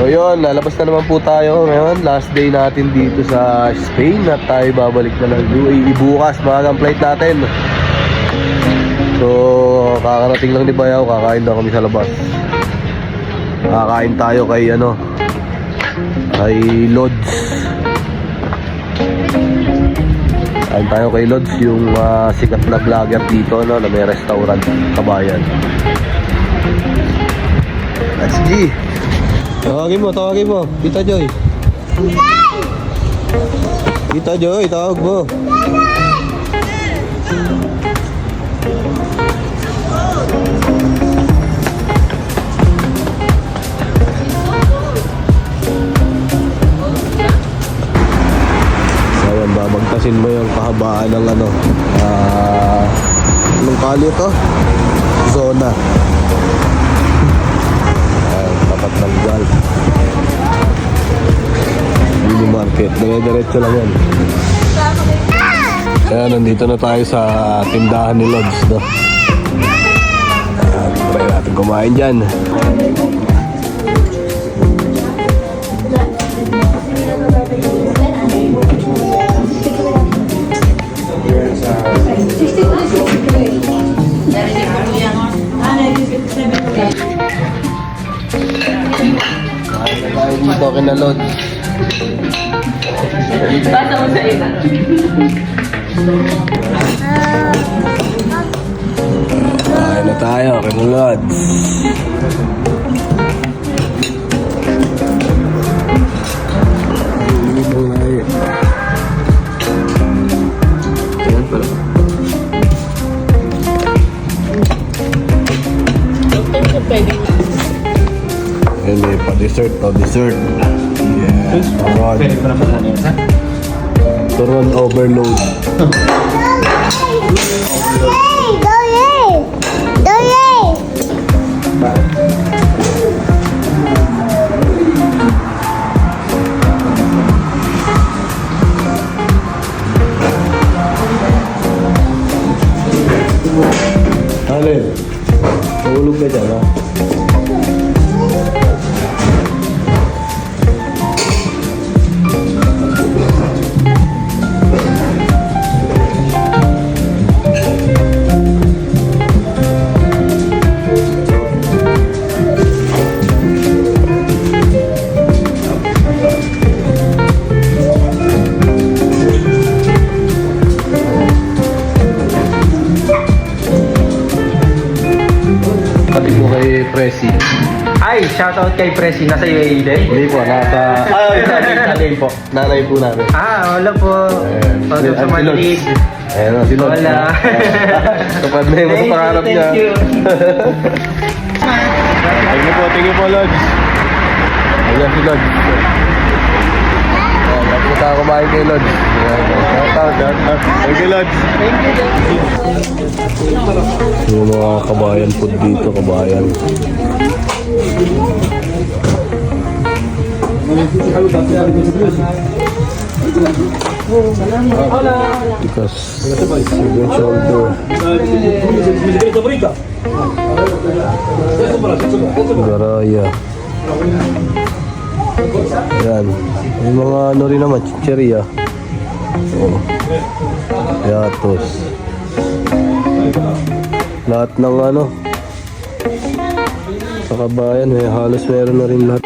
yun, lalabas na naman po tayo ngayon. Last day natin dito sa Spain at tayo babalik na ng UAE bukas. Magang flight natin. So, kakarating lang ni Bayaw, kakain na kami sa labas. Kakain tayo kay kay Lods. Kain tayo kay Lods, yung sikat na vlogger dito na may restaurant, Kabayan. Let's G. Tawagin mo. Tita Joy. Tita Joy, tawag mo. Ayan, babagtasin mo yung kahabaan ng anong kali ito? Zona. Tapat ng Gulf Mini Market. Dire-diretso lang yan. Kaya nandito na tayo sa tindahan ni Lods, no? Try natin kumain dyan. Dito kina Lods. Basta mo sa ina. Kain na tayo kina Lods. Ayan pala. Ayan, may pa-dessert. Yes, alright. Turon overload. Alin? Mahulog ka dyan, ha? Pati po kay Presi. Ay, shoutout kay Presi. Nasa UAE din? Hindi po, nasa... Nanay po. Nanay po namin. Wala po. Pagod sa Manilid. Ayan o, si Lods. Wala. Kapag na yung pangarap niya. Thank you. Thank you po, Lods. Ayan si Lods. Tapos tayo kumain kay Lods. Thank you, Lods. Yung mga kabayan food dito, kabayan. Because yung shoulder. Garaya. Ayan. May mga rin naman, chicheria. Yatos. Lahat ng sa kabayan, halos meron na rin lahat.